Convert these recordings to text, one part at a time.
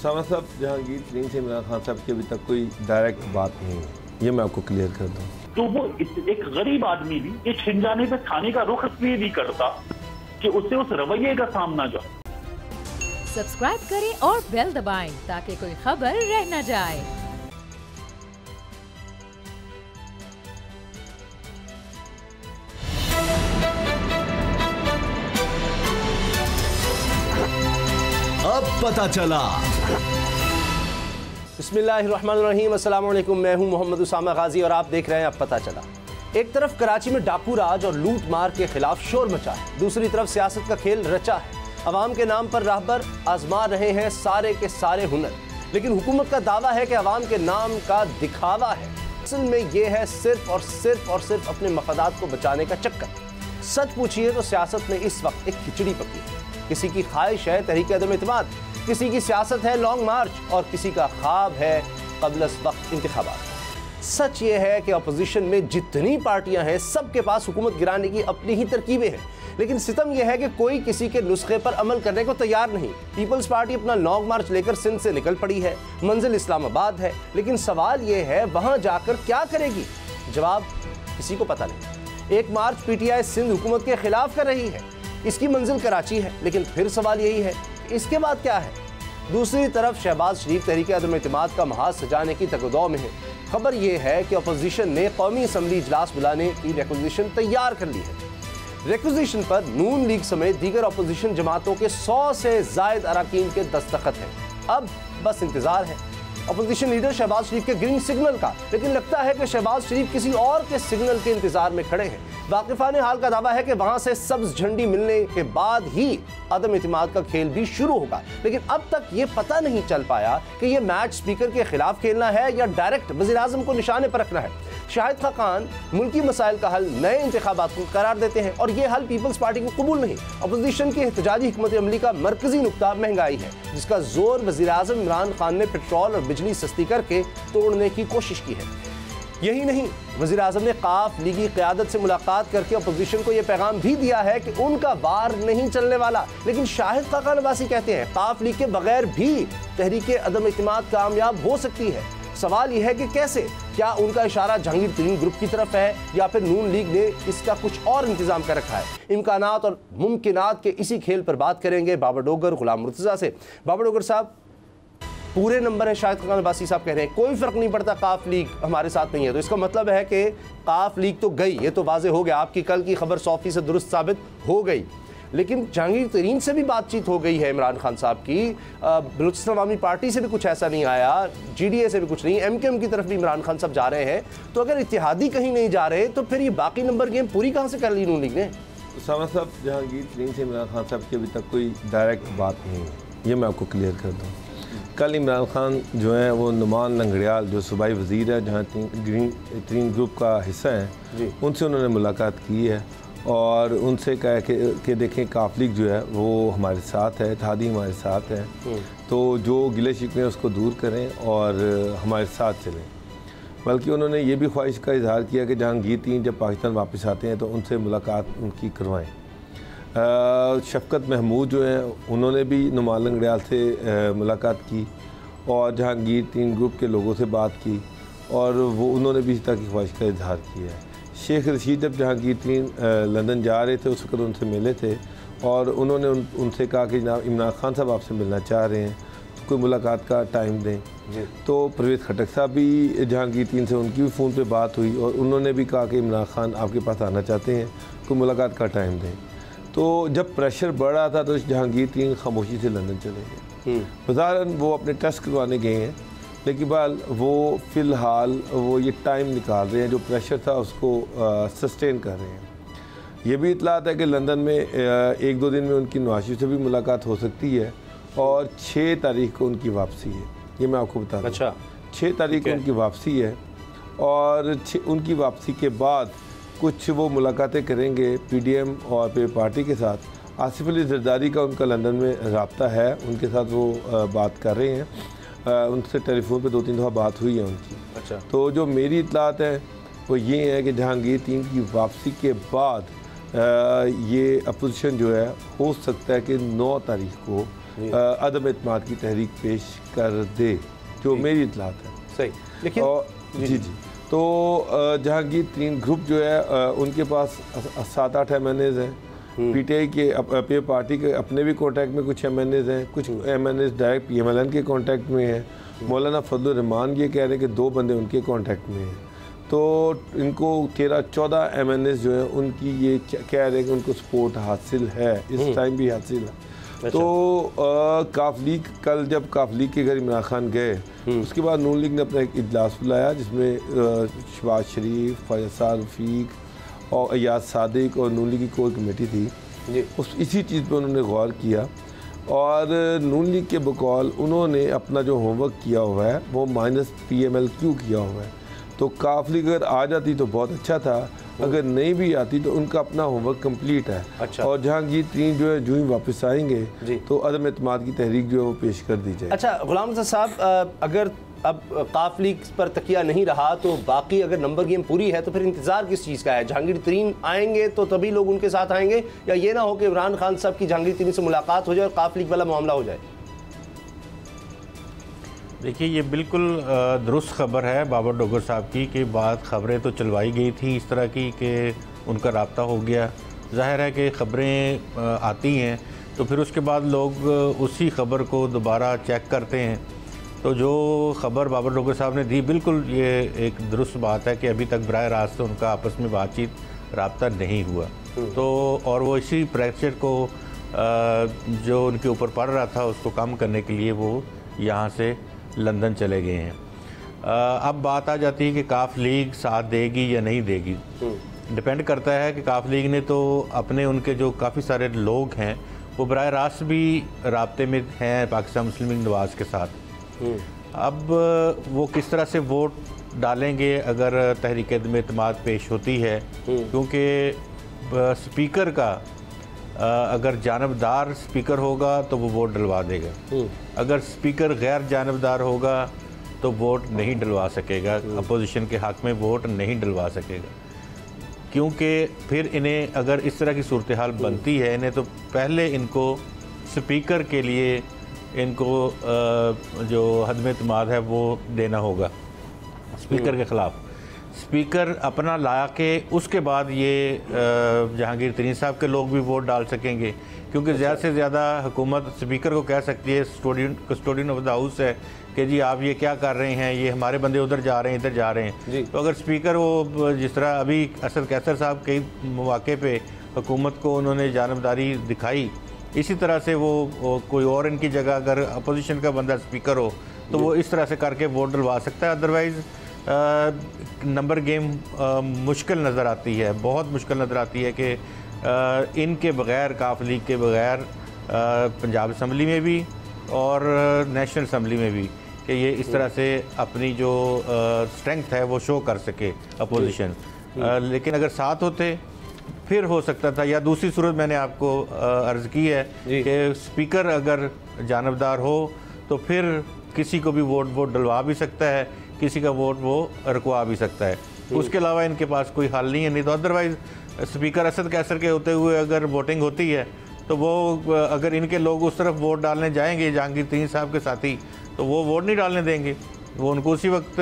उसामा साहब, जहांगीर तरीन से इमरान खान साहब की अभी तक कोई डायरेक्ट बात नहीं है, ये मैं आपको क्लियर कर दूं। तो वो एक गरीब आदमी भी ये छिन जाने पे थाने का रुख इसलिए नहीं करता कि उससे उस रवैये का सामना जाए। सब्सक्राइब करें और बेल दबाएं ताकि कोई खबर रह न जाए। अब पता चला। बिस्मिल्लाहिर्रहमानिर्रहीम, अस्सलाम वालेकुम। मैं हूं मोहम्मद उसामा गाजी और आप देख रहे हैं अब पता चला। एक तरफ कराची में डाकू राज और लूट मार के खिलाफ शोर मचा है, दूसरी तरफ सियासत का खेल रचा है। अवाम के नाम पर राहबर आजमा रहे हैं सारे के सारे हुनर, लेकिन हुकूमत का दावा है कि अवाम के नाम का दिखावा है। असल में ये है सिर्फ और सिर्फ अपने मफादात को बचाने का चक्कर। सच पूछिए तो सियासत में इस वक्त एक खिचड़ी पकी है। किसी की ख्वाहिश है तहरीक अदम इत्तेमाद, किसी की सियासत है लॉन्ग मार्च और किसी का ख्वाब है क़ब्ल वक्त इंतखाबात। सच ये है कि अपोजिशन में जितनी पार्टियां हैं सबके पास हुकूमत गिराने की अपनी ही तरकीबें हैं, लेकिन सितम यह है कि कोई किसी के नुस्खे पर अमल करने को तैयार नहीं। पीपल्स पार्टी अपना लॉन्ग मार्च लेकर सिंध से निकल पड़ी है, मंजिल इस्लामाबाद है, लेकिन सवाल यह है वहां जाकर क्या करेगी? जवाब किसी को पता नहीं। एक मार्च पीटीआई सिंध हुकूमत के खिलाफ कर रही है, इसकी मंजिल कराची है, लेकिन फिर सवाल यही है इसके बाद क्या है? दूसरी तरफ शहबाज शरीफ तहरीक अदम इत्तेमाद का महाज सजाने की तकदौ में है। खबर यह है कि अपोजिशन ने कौमी असम्बली इजलास बुलाने की रिक्विजिशन तैयार कर ली है। रिक्विजिशन पर नून लीग समेत दीगर अपोजिशन जमातों के 100 से जायद अरकान के दस्तखत हैं। अब बस इंतजार है अपोजिशन लीडर शहबाज शरीफ के ग्रीन सिग्नल का, लेकिन लगता है कि शहबाज शरीफ किसी और के सिग्नल के इंतजार में खड़े हैं। वाकिफान हाल का दावा है कि वहां से सब्ज झंडी मिलने के बाद ही अदम इत्तेमाद का खेल भी शुरू होगा, लेकिन अब तक ये पता नहीं चल पाया कि ये मैच स्पीकर के खिलाफ खेलना है या डायरेक्ट वज़ीर आज़म को निशाने पर रखना है। शाहिद खान मुल्की मसाइल का हल नए इंतखाबात को करार देते हैं और ये हल पीपल्स पार्टी को कबूल नहीं। अपोजिशन की एहतजाजी हिकमत अमली का मरकजी नुक्ता महंगाई है, जिसका जोर वज़ीर आज़म इमरान खान ने पेट्रोल और बिजली सस्ती करके तोड़ने की कोशिश की है। यही नहीं, वज़ीर आज़म ने काफ लीगी क़यादत से मुलाकात करके अपोजिशन को यह पैगाम भी दिया है कि उनका वार नहीं चलने वाला। लेकिन शाहिद खान अब्बासी कहते हैं काफ लीग के बगैर भी तहरीक अदम इत्तेमाद कामयाब हो सकती है। सवाल यह है कि कैसे? क्या उनका इशारा जहांगीर तरीन ग्रुप की तरफ है या फिर नून लीग ने इसका कुछ और इंतजाम कर रखा है? इम्कानात और मुमकिनात के इसी खेल पर बात करेंगे बाबर डोगर गुलाम मुर्तज़ा से। बाबर डोगर साहब, पूरे नंबर है शाहिद खान अब्बासी साहब कह रहे हैं कोई फ़र्क नहीं पड़ता, काफ लीग हमारे साथ नहीं है, तो इसका मतलब है कि काफ लीग तो गई, ये तो वाज़े हो गया। आपकी कल की खबर 100% दुरुस्त साबित हो गई। लेकिन जहांगीर तरीन से भी बातचीत हो गई है इमरान खान साहब की, बलूचिस्तान अवामी पार्टी से भी कुछ ऐसा नहीं आया, GDA से भी कुछ नहीं, MKM की तरफ भी इमरान खान साहब जा रहे हैं। तो अगर इत्तेहादी कहीं नहीं जा रहे तो फिर ये बाकी नंबर गेम पूरी कहाँ से कर ली नून लीग ने? उसामा साहब, जहांगीर तरीन से इमरान खान साहब की अभी तक कोई डायरेक्ट बात नहीं है, ये मैं आपको क्लियर कर दूँ। कल इमरान खान जो है वो नुमान लंगड़ियाल जो सूबाई वज़ीर है, जहाँ तरीन ग्रुप का हिस्सा है, उनसे उन्होंने मुलाकात की है और उनसे कहा कि देखें काफ लीग जो है वो हमारे साथ है, इत्तेहादी हमारे साथ है, तो जो गिले शिकवे हैं उसको दूर करें और हमारे साथ चलें। बल्कि उन्होंने ये भी ख्वाहिश का इजहार किया कि जहांगीर तरीन जब पाकिस्तान वापस आते हैं तो उनसे मुलाकात उनकी करवाएँ। शफ़क़त महमूद जो हैं उन्होंने भी नुमान लंगड़ियाल से मुलाकात की और जहांगीर तरीन ग्रुप के लोगों से बात की और वो उन्होंने भी इस तरह की ख्वाहिश का इजहार किया है। शेख रशीद जब जहांगीर तरीन लंदन जा रहे थे उस वक्त उनसे मिले थे और उन्होंने उनसे कहा कि जनाब इमरान खान साहब आपसे मिलना चाह रहे हैं, तो कोई मुलाकात का टाइम दें। तो परवेज़ खटक साहब भी जहांगीर तरीन से उनकी भी फ़ोन पे बात हुई और उन्होंने भी कहा कि इमरान खान आपके पास आना चाहते हैं, कोई मुलाकात का टाइम दें। तो जब प्रेशर बढ़ रहा था तो जहांगीर तरीन खामोशी से लंदन चले गए। बज़ाहिर वो अपने टेस्ट करवाने गए हैं, लेकिन बाल वो फ़िलहाल वो ये टाइम निकाल रहे हैं, जो प्रेशर था उसको सस्टेन कर रहे हैं। ये भी इतलात है कि लंदन में 1-2 दिन में उनकी नवाज़ से भी मुलाकात हो सकती है और 6 तारीख को उनकी वापसी है, ये मैं आपको बता दूं। अच्छा, 6 तारीख को उनकी वापसी है और उनकी वापसी के बाद कुछ वो मुलाकातें करेंगे PDM और पे पार्टी के साथ। आसिफ अली जरदारी का उनका लंदन में रब्ता है, उनके साथ वो बात कर रहे हैं, उनसे टेलीफोन पे 2-3 दफ़ा बात हुई है उनकी। अच्छा, तो जो मेरी इतलात है वो ये है कि जहांगीर तरीन की वापसी के बाद ये अपोजिशन जो है हो सकता है कि 9 तारीख को अदम एतमाद की तहरीक पेश कर दे, जो मेरी इतलात है। सही, लेकिन जी जी तो जहांगीर तरीन ग्रुप जो है उनके पास 7-8 MNAs हैं। PTI के अपने पार्टी के अपने भी कॉन्टैक्ट में कुछ MNAs हैं, कुछ MNAs डायरेक्ट PMLN के कॉन्टैक्ट में हैं। मौलाना फजलुर रहमान ये कह रहे हैं कि 2 बंदे उनके कॉन्टैक्ट में हैं। तो इनको 13-14 MNAs जो है उनकी ये कह रहे हैं कि उनको सपोर्ट हासिल है, इस टाइम भी हासिल है। तो काफ लीग कल जब काफ लीग के घर इमरान खान गए, उसके बाद नून लीग ने अपना एक इजलास बुलाया जिसमें शहबाज शरीफ, फैसल रफीक और अयाज सादिक और नून लीग की कोर कमेटी थी। उस इसी चीज़ पर उन्होंने गौर किया और नून लीग के बकौल उन्होंने अपना जो होमवर्क किया हुआ है वो -PMLQ किया हुआ है। तो काफ लीग अगर आ जाती तो बहुत अच्छा था, अगर नहीं भी आती तो उनका अपना होमवर्क कंप्लीट है। अच्छा। और जहांगीर तरीन जो है जो ही वापस आएंगे तो अदम एतमाद की तहरीक जो है वो पेश कर दी जाए। अच्छा गुलाम रज़ा साहब, अगर अब काफ लीग पर तकिया नहीं रहा तो बाकी अगर नंबर गेम पूरी है तो फिर इंतज़ार किस चीज़ का है? जहांगीर तरीन आएंगे तो तभी लोग उनके साथ आएंगे, या ये ना हो कि इमरान खान साहब की जहांगीर तरीन से मुलाकात हो जाए और काफ लीग वाला मामला हो जाए? देखिए, ये बिल्कुल दुरुस्त खबर है बाबर डोगर साहब की कि बात खबरें तो चलवाई गई थी इस तरह की कि उनका रब्ता हो गया। ज़ाहिर है कि ख़बरें आती हैं तो फिर उसके बाद लोग उसी ख़बर को दोबारा चेक करते हैं। तो जो ख़बर बाबर डोगर साहब ने दी, बिल्कुल ये एक दुरुस्त बात है कि अभी तक बराह रास्त उनका आपस में बातचीत रब्ता नहीं हुआ। तो और वो इसी प्रेशर को जो उनके ऊपर पड़ रहा था उसको कम करने के लिए वो यहाँ से लंदन चले गए हैं। अब बात आ जाती है कि काफ लीग साथ देगी या नहीं देगी। डिपेंड करता है कि काफ लीग ने तो अपने उनके जो काफ़ी सारे लोग हैं वो बराह रास्त भी राब्ते में हैं पाकिस्तान मुस्लिम लीग नवाज़ के साथ। अब वो किस तरह से वोट डालेंगे अगर तहरीक अदम एतमाद पेश होती है, क्योंकि स्पीकर का अगर जानबदार स्पीकर होगा तो वो वोट डलवा देगा, अगर स्पीकर गैर जानबदार होगा तो वोट नहीं डलवा सकेगा, अपोजिशन के हक़ में वोट नहीं डलवा सकेगा। क्योंकि फिर इन्हें अगर इस तरह की सूरत हाल बनती है, इन्हें तो पहले इनको स्पीकर के लिए इनको जो हदम एतमाद है वो देना होगा स्पीकर के ख़िलाफ़। स्पीकर अपना ला के उसके बाद ये जहांगीर तरीन साहब के लोग भी वोट डाल सकेंगे, क्योंकि ज़्यादा से ज़्यादा हुकूमत स्पीकर को कह सकती है, कस्टोडियन ऑफ द हाउस है, कि जी आप ये क्या कर रहे हैं, ये हमारे बंदे उधर जा रहे हैं इधर जा रहे हैं। तो अगर स्पीकर वो जिस तरह अभी असद कैसर साहब कई मौके पे हुकूमत को उन्होंने जानबदारी दिखाई, इसी तरह से वो कोई और इनकी जगह अगर अपोजिशन का बंदा स्पीकर हो तो वो इस तरह से करके वोट डलवा सकता है। अदरवाइज़ नंबर गेम मुश्किल नज़र आती है, बहुत मुश्किल नज़र आती है कि इनके बग़ैर, काफ लीग के बग़ैर पंजाब असम्बली में भी और नेशनल असम्बली में भी कि ये इस तरह से अपनी जो स्ट्रेंथ है वो शो कर सके अपोजिशन। लेकिन अगर साथ होते फिर हो सकता था, या दूसरी सूरत मैंने आपको अर्ज़ की है कि स्पीकर अगर जानबदार हो तो फिर किसी को भी वोट डलवा भी सकता है, किसी का वोट वो रुकवा भी सकता है। उसके अलावा इनके पास कोई हल नहीं है। नहीं तो अदरवाइज़ स्पीकर असद कैसर के होते हुए अगर वोटिंग होती है तो वो अगर इनके लोग उस तरफ वोट डालने जाएंगे जहांगीर तरीन साहब के साथी, तो वो वोट नहीं डालने देंगे, वो उनको उसी वक्त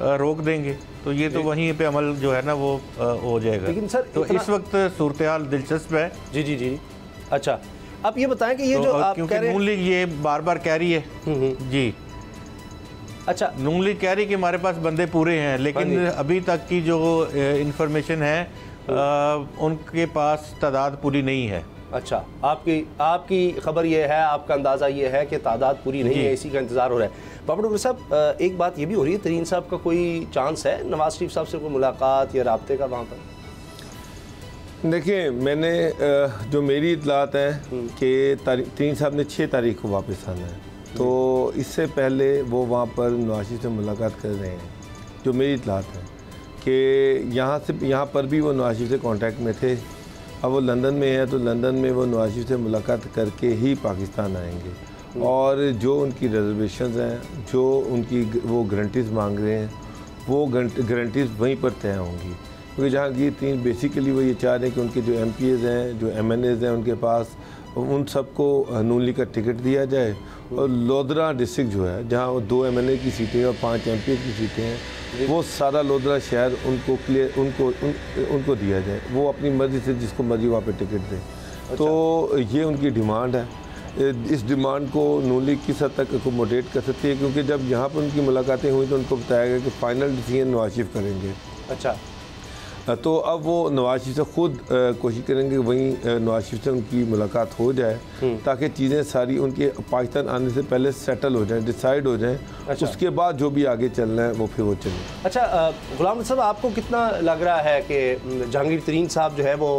रोक देंगे। तो ये तो वहीं पे अमल जो है ना वो हो जाएगा। लेकिन सर तो इस वक्त सूरत हाल दिलचस्प है। जी जी जी। अच्छा, आप ये बताएं कि ये जो आप कह रहे हैं, नून लीग ये बार बार कह रही है जी, अच्छा नून लीग कह रही कि हमारे पास बंदे पूरे हैं, लेकिन अभी तक की जो इंफॉर्मेशन है उनके पास तादाद पूरी नहीं है। अच्छा, आपकी खबर ये है, आपका अंदाज़ा ये है कि तादाद पूरी नहीं है, इसी का इंतज़ार हो रहा है। बाबर डोगर साहब, एक बात ये भी हो रही है, तरीन साहब का कोई चांस है नवाज़ शरीफ साहब से कोई मुलाकात या राब्ते का वहाँ पर? देखिए, मैंने जो मेरी इतलात है कि तरीन साहब ने 6 तारीख को वापस आना है, तो इससे पहले वो वहाँ पर नवाज़ शरीफ से मुलाकात कर रहे हैं। जो मेरी इतलात है कि यहाँ पर भी वो नवाज़ शरीफ से कांटेक्ट में थे। अब वो लंदन में है तो लंदन में वो नवाज़ शरीफ से मुलाकात करके ही पाकिस्तान आएंगे, और जो उनकी रिजर्वेशंस हैं, जो उनकी वो गारंटीज़ मांग रहे हैं, वो गारंटीज़ वहीं पर तय होंगी। क्योंकि जहांगीर तरीन बेसिकली वो ये चाह रहे हैं कि उनके जो MPs हैं, जो MNAs हैं, उनके पास उन सबको नून लीग का टिकट दिया जाए और लोधरा डिस्ट्रिक्ट जो है जहाँ 2 MLA की सीटें और 5 MP की सीटें हैं वो सारा लोधरा शहर उनको क्लियर उनको दिया जाए, वो अपनी मर्ज़ी से जिसको मर्ज़ी वहाँ पे टिकट दें। अच्छा। तो ये उनकी डिमांड है। इस डिमांड को नून लीग किस हद तक अकोमोडेट कर सकती है, क्योंकि जब यहाँ पर उनकी मुलाकातें हुई तो उनको बताया गया कि फ़ाइनल डिसीजन नवाज शरीफ करेंगे। अच्छा, तो अब वो नवाज शरीफ से ख़ुद कोशिश करेंगे कि वहीं नवाज शरीफ से उनकी मुलाकात हो जाए ताकि चीज़ें सारी उनके पाकिस्तान आने से पहले सेटल हो जाएं, डिसाइड हो जाएं। अच्छा। उसके बाद जो भी आगे चलना है वो फिर वो चले। अच्छा, गुलाम साहब आपको कितना लग रहा है कि जहांगीर तरीन साहब जो है वो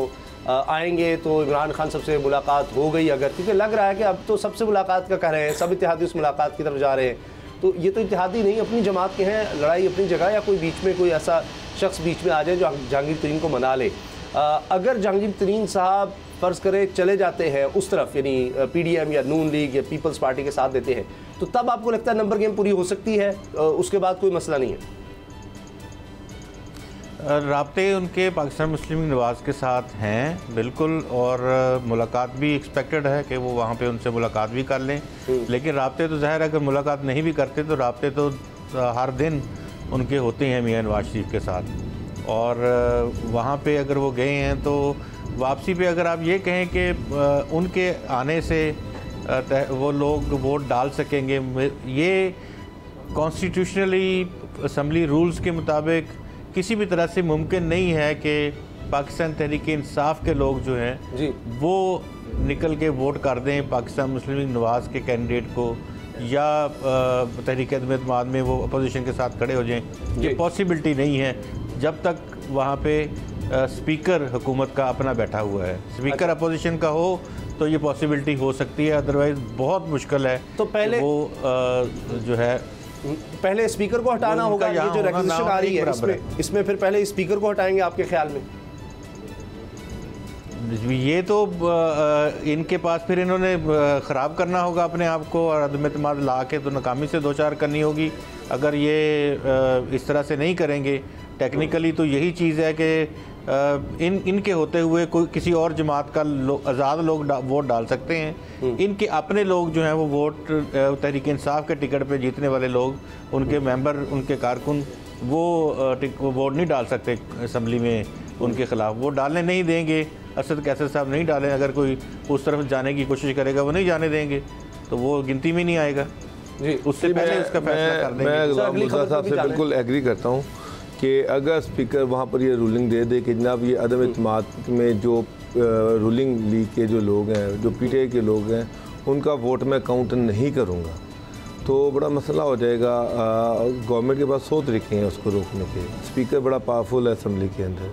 आएंगे तो इमरान खान सबसे मुलाकात हो गई अगर, क्योंकि लग रहा है कि अब तो सबसे मुलाकात का कह रहे हैं, सब इत्तेहादी उस मुलाकात की तरफ जा रहे हैं, तो ये तो इत्तेहादी नहीं अपनी जमात के हैं, लड़ाई अपनी जगह, या कोई बीच में कोई ऐसा शख्स बीच में आ जाए जो जहांगीर तरीन को मना ले। अगर जहांगीर तरीन साहब फ़र्ज़ करें चले जाते हैं उस तरफ, यानी PDM या नून लीग या पीपल्स पार्टी के साथ देते हैं, तो तब आपको लगता है नंबर गेम पूरी हो सकती है, उसके बाद कोई मसला नहीं है? राब्ते उनके पाकिस्तान मुस्लिम लीग नवाज़ के साथ हैं बिल्कुल, और मुलाकात भी एक्सपेक्टेड है कि वो वहाँ पे उनसे मुलाकात भी कर लें, लेकिन राब्ते तो ज़ाहिर है अगर मुलाकात नहीं भी करते तो राब्ते तो हर दिन उनके होते हैं मियां नवाज शरीफ के साथ, और वहाँ पे अगर वो गए हैं तो वापसी पे अगर आप ये कहें कि उनके आने से वो लोग वोट डाल सकेंगे, ये कॉन्स्टिट्यूशनली असम्बली रूल्स के मुताबिक किसी भी तरह से मुमकिन नहीं है कि पाकिस्तान तहरीक इंसाफ के लोग जो हैं जी वो निकल के वोट कर दें पाकिस्तान मुस्लिम लीग नवाज़ के कैंडिडेट को, या तहरीक अदम में वो अपोजिशन के साथ खड़े हो जाएं। ये पॉसिबिलिटी नहीं है जब तक वहाँ पे स्पीकर हुकूमत का अपना बैठा हुआ है। स्पीकर अपोजिशन का हो तो ये पॉसिबिलिटी हो सकती है, अदरवाइज़ बहुत मुश्किल है। तो पहले वो जो है पहले स्पीकर को हटाना होगा, ये जो रेक्विजिशन आ रही है इसमें फिर पहले स्पीकर को हटाएंगे आपके ख्याल में? ये तो इनके पास फिर इन्होंने ख़राब करना होगा अपने आप को, और अदम एतमाद ला के तो नाकामी से 2-4 करनी होगी। अगर ये इस तरह से नहीं करेंगे टेक्निकली तो यही चीज़ है कि इनके होते हुए कोई किसी और जमात का आज़ाद लोग वोट डाल सकते हैं। इनके अपने लोग जो हैं वो वोट तहरीक इंसाफ के टिकट पे जीतने वाले लोग, उनके मेंबर, उनके कारकुन वो वोट नहीं डाल सकते असम्बली में उनके ख़िलाफ़, वो डालने नहीं देंगे। असद कैसर साहब नहीं डालें, अगर कोई उस तरफ जाने की कोशिश करेगा वो नहीं जाने देंगे, तो वो गिनती में नहीं आएगा जी। उससे पहले उसका फैसला कर देंगे। मैं गुलाम मुर्तज़ा साहब से बिल्कुल एग्री करता हूँ कि अगर स्पीकर वहाँ पर ये रूलिंग दे दे कि जनाब ये अदम एतमाद में जो रूलिंग लीग के जो लोग हैं, जो PTI के लोग हैं, उनका वोट मैं काउंट नहीं करूँगा, तो बड़ा मसला हो जाएगा। गवर्नमेंट के पास 100 तरीके हैं उसको रोकने के। स्पीकर बड़ा पावरफुल है असम्बली के अंदर,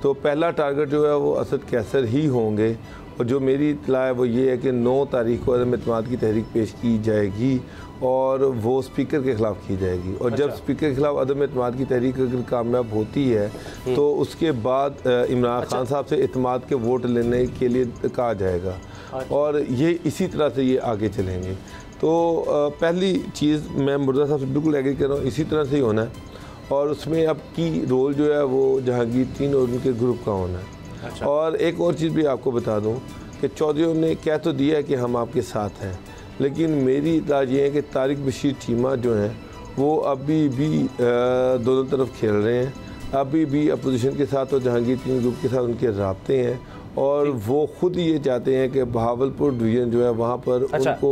तो पहला टारगेट जो है वो असद कैसर ही होंगे। और जो मेरी इत्तला है वो ये है कि 9 तारीख को अदम एतमाद की तहरीक पेश की जाएगी और वो स्पीकर के ख़िलाफ़ की जाएगी। और जब स्पीकर के ख़िलाफ़ अदम एतमाद की तहरीक अगर कामयाब होती है तो उसके बाद इमरान खान साहब से एतमाद के वोट लेने के लिए कहा जाएगा, और ये इसी तरह से ये आगे चलेंगे। तो पहली चीज़ मैं मुर्तज़ा साहब से बिल्कुल एग्री कर रहा हूँ, इसी तरह से ही होना है। और उसमें अब की रोल जो है वो जहांगीर तरीन और उनके ग्रुप का होना है। अच्छा। और एक और चीज़ भी आपको बता दूं कि चौधरी ने कह तो दिया है कि हम आपके साथ हैं, लेकिन मेरी इत्तला ये है कि तारिक बशीर चीमा जो हैं वो अभी भी दोनों तरफ खेल रहे हैं, अभी भी अपोजिशन के साथ और जहांगीर तरीन ग्रुप के साथ उनके राब्ते हैं, और वो खुद ये चाहते हैं कि बहावलपुर डिवीज़न जो है वहाँ पर उनको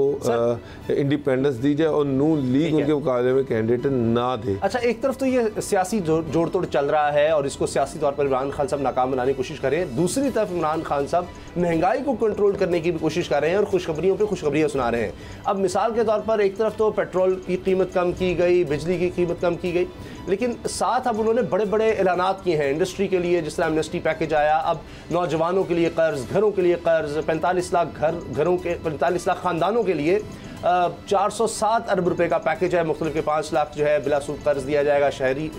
इंडिपेंडेंस दी जाए और नून लीग उनके मुकाबले में कैंडिडेट ना दे। अच्छा, एक तरफ तो ये सियासी जोड़ तोड़ चल रहा है और इसको सियासी तौर पर इमरान खान साहब नाकाम बनाने की कोशिश कर रहे हैं, दूसरी तरफ इमरान खान साहब महंगाई को कंट्रोल करने की भी कोशिश कर रहे हैं और खुशखबरियों पे खुशखबरियाँ सुना रहे हैं। अब मिसाल के तौर पर एक तरफ तो पेट्रोल की कीमत कम की गई, बिजली की कीमत कम की गई, लेकिन साथ अब उन्होंने बड़े बड़े ऐलानात किए हैं इंडस्ट्री के लिए, जिस तरह एमनेस्टी पैकेज आया, अब नौजवानों के लिए कर्ज, घरों के लिए कर्ज, 45 लाख घरों के 45 लाख ख़ानदानों के लिए 407 अरब रुपए का पैकेज है, मुख्तलिफ के 5 लाख जो है बिला सूद कर्ज दिया जाएगा शहरी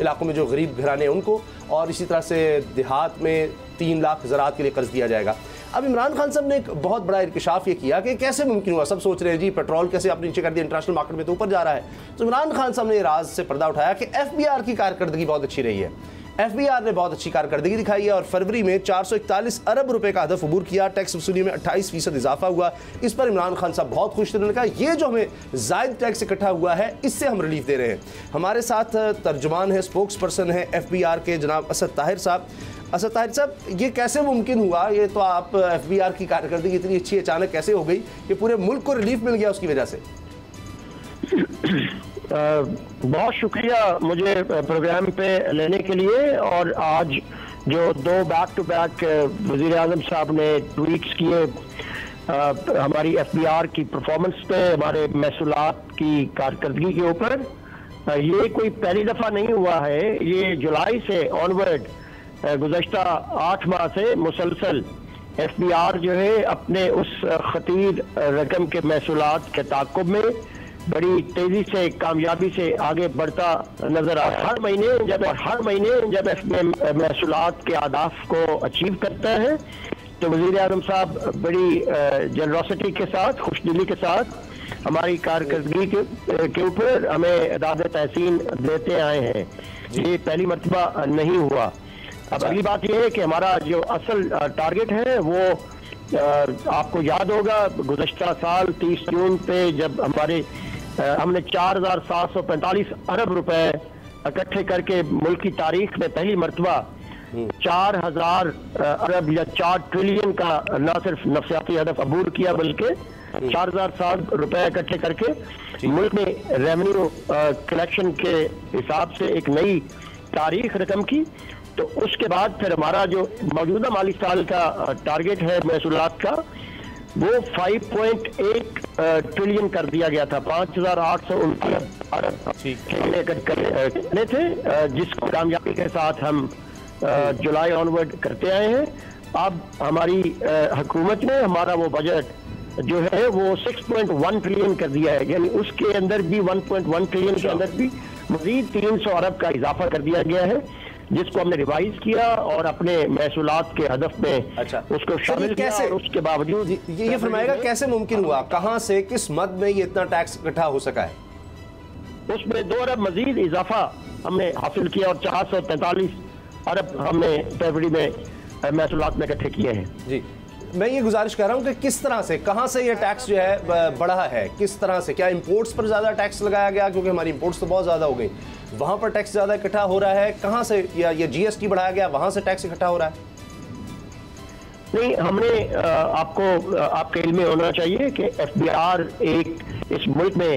इलाकों में जो गरीब घराने हैं उनको, और इसी तरह से देहात में 3 लाख ज़राअत के लिए कर्ज दिया जाएगा। अब इमरान खान साहब ने एक बहुत बड़ा इंकशाफ ये किया कि कैसे मुमकिन हुआ, सब सोच रहे हैं जी पेट्रोल कैसे आपने नीचे कर दिया, इंटरनेशनल मार्केट में तो ऊपर जा रहा है। तो इमरान खान साहब ने राज से पर्दा उठाया कि FBR की कारकर्दगी बहुत अच्छी रही है। FBR ने बहुत अच्छी कारकर्दगी दिखाई है और फरवरी में 441 अरब रुपए का हदफ अबूर किया। टैक्स वसूली में 28% इजाफा हुआ। इस पर इमरान खान साहब बहुत खुश थे। उन्होंने कहा ये जो हमें जायद टैक्स इकट्ठा हुआ है इससे हम रिलीफ दे रहे हैं। हमारे साथ तर्जुमान है, स्पोक्स पर्सन है FBR के जनाब असद ताहिर साहब। असद ताहिर साहब, ये कैसे मुमकिन हुआ? ये तो आप FBR की कारकर्दगी इतनी अच्छी अचानक कैसे हो गई कि पूरे मुल्क को रिलीफ मिल गया उसकी वजह से? बहुत शुक्रिया मुझे प्रोग्राम पे लेने के लिए। और आज जो 2 बैक टू बैक वज़ीर आज़म साहब ने ट्वीट्स किए हमारी FBR की परफॉर्मेंस पे, हमारे महसूलात की कारकर्दगी के ऊपर, ये कोई पहली दफ़ा नहीं हुआ है। ये जुलाई से ऑनवर्ड गुज़श्ता 8 माह से मुसलसल FBR जो है अपने उस खतीर रकम के महसूलात के ताक़ुब में बड़ी तेजी से कामयाबी से आगे बढ़ता नजर आ। हर महीने जब महसूलात के अहदाफ को अचीव करता है तो वज़ीर आज़म साहब बड़ी जनरोसिटी के साथ, खुशदिली के साथ हमारी कारकर्दगी के ऊपर हमें दाद तहसीन देते आए हैं। ये पहली मरतबा नहीं हुआ। अब अगली बात यह है कि हमारा जो असल टारगेट है वो आपको याद होगा गुज़श्ता साल 30 जून पे जब हमने 4,745 अरब रुपए इकट्ठे करके मुल्क की तारीख में पहली मरतबा 4,000 अरब या 4 ट्रिलियन का न सिर्फ नफसियाती हदफ अबूर किया बल्कि 4,000 रुपए इकट्ठे करके मुल्क में रेवेन्यू कलेक्शन के हिसाब से एक नई तारीख रकम की। तो उसके बाद फिर हमारा जो मौजूदा माली साल का टारगेट है महसूलात का वो 5.8 ट्रिलियन कर दिया गया था। 5,829 अरब करने थे, जिसको कामयाबी के साथ हम जुलाई ऑनवर्ड करते आए हैं। अब हमारी हुकूमत ने हमारा वो बजट जो है वो 6.1 ट्रिलियन कर दिया है, यानी उसके अंदर भी 1.1 ट्रिलियन के अंदर भी मजीद 300 अरब का इजाफा कर दिया गया है, जिसको हमने रिवाइज किया और अपने महसूलात के हदफ में उसको शामिल किया। और उसके बावजूद ये फरमाएगा कैसे मुमकिन हुआ, कहां से, किस मद में ये इतना टैक्स इकट्ठा हो सका है? उसमें 2 अरब मजीद इजाफा हमने हासिल किया और 443 अरब हमने फरवरी में महसूलात में इकट्ठे किए हैं। जी, मैं ये गुजारिश कर रहा हूँ कि किस तरह से, कहाँ से ये टैक्स जो है बढ़ा है, किस तरह से? क्या इंपोर्ट्स पर ज़्यादा टैक्स लगाया गया क्योंकि हमारी इंपोर्ट्स तो बहुत ज़्यादा हो गई, वहाँ पर टैक्स ज़्यादा इकट्ठा हो रहा है? कहाँ से, या ये GST बढ़ाया गया वहाँ से टैक्स इकट्ठा हो रहा है? नहीं, हमने आपको आपके इल्म में होना चाहिए कि FBR इस मुल्क में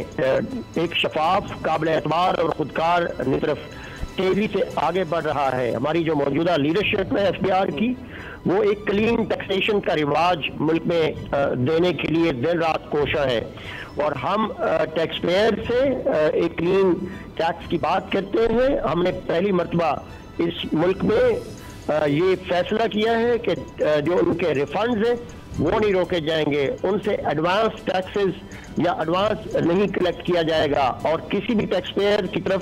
एक शफाफ, काबिल एतबार और खुदकार की तरफ तेजी से आगे बढ़ रहा है। हमारी जो मौजूदा लीडरशिप है FBR की, वो एक क्लीन टैक्सेशन का रिवाज मुल्क में देने के लिए दिन रात कोशा है। और हम टैक्स पेयर से एक क्लीन टैक्स की बात करते हैं। हमने पहली मरतबा इस मुल्क में ये फैसला किया है कि जो उनके रिफंड्स हैं वो नहीं रोके जाएंगे, उनसे एडवांस टैक्सेस या एडवांस नहीं कलेक्ट किया जाएगा, और किसी भी टैक्स पेयर की तरफ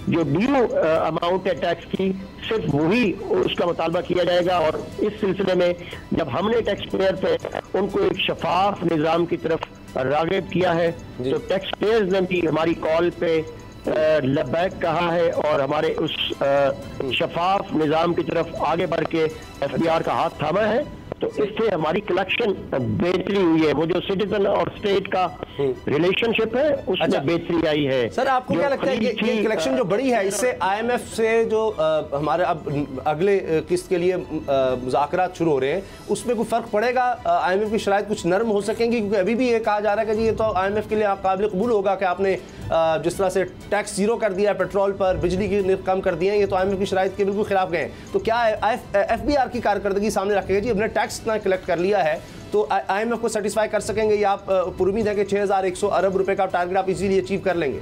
जो ड्यू अमाउंट है टैक्स की सिर्फ वही उसका मुतालबा किया जाएगा। और इस सिलसिले में जब हमने टैक्स पेयर पे उनको एक शफाफ निज़ाम की तरफ राग़िब किया है तो टैक्स पेयर्स ने भी हमारी कॉल पे लब्बैक कहा है और हमारे उस शफाफ निज़ाम की तरफ आगे बढ़ के FBR का हाथ थामा है। तो इससे हमारी कलेक्शन बेहतरी हुई है। वो जो सिटीजन और स्टेट का रिलेशनशिप है उसमें बेहतरी आई है। सर, आपको क्या लगता है कि ये कलेक्शन जो बड़ी है इससे IMF से जो हमारे अब अगले किस्त के लिए मुज़ाकरात शुरू हो रहे हैं उसमें कोई फ़र्क पड़ेगा? IMF की शराइत कुछ नरम हो सकेंगी? क्योंकि अभी भी ये कहा जा रहा है कि जी ये तो IMF के लिए काबिल कबूल होगा कि आपने जिस तरह से टैक्स जीरो कर दिया है पेट्रोल पर, बिजली की निर्ख कम कर दिए हैं, ये तो IMF की शराइत के बिल्कुल खिलाफ गए हैं। तो क्या FBR की कारकर्दगी सामने रखेगा जी हमने टैक्स इतना कलेक्ट कर लिया है तो IMF को सेटिस्फाई कर सकेंगे, या आप पूरी उम्मीद है कि 6,100 अरब रुपए का टारगेट आप इजीली अचीव कर लेंगे?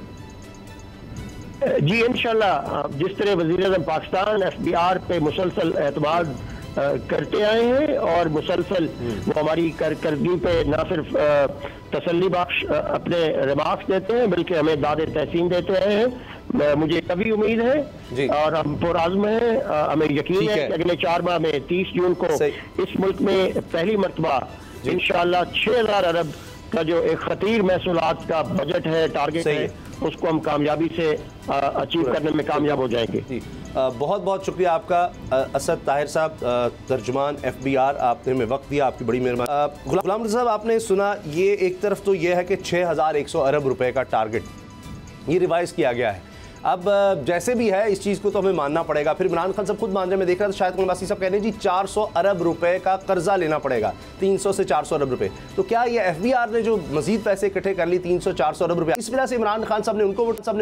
जी इंशाल्लाह, जिस तरह वज़ीर आज़म पाकिस्तान FBR पे मुसलसल एतमाद करते आए हैं और मुसलसल वो हमारी कारकर्दगी पे न सिर्फ तसल्ली बख्श अपने रिमार्क्स देते हैं बल्कि हमें दादे तहसीन देते आए हैं। मुझे तभी उम्मीद है और हम पुरआज़्म हैं, हमें यकीन है कि अगले 4 माह में 30 जून को इस मुल्क में पहली मरतबा इंशाअल्लाह 6,000 अरब का जो एक खतीर महसूलात का बजट है, टारगेट है, उसको हम कामयाबी से अचीव करने में कामयाब हो जाएंगे। बहुत बहुत शुक्रिया आपका असद ताहिर साहब, तर्जुमान FBR, आपने हमें वक्त दिया, आपकी बड़ी मेहरबानी। गुलाम रज़ा साहब, आपने सुना, ये एक तरफ तो ये है कि 6100 अरब रुपए का टारगेट ये रिवाइज किया गया है। अब जैसे भी है इस चीज़ को तो हमें मानना पड़ेगा। फिर इमरान खान साहब खुद मान रहे, मैं देख रहा था शायद अब्बासी साहब कह रहे हैं जी 400 अरब रुपए का कर्जा लेना पड़ेगा, 300 से 400 अरब रुपए। तो क्या ये FBR ने जो मजीद पैसे इकट्ठे कर ली 300-400 अरब रुपए, इस वजह से इमरान खान साहब ने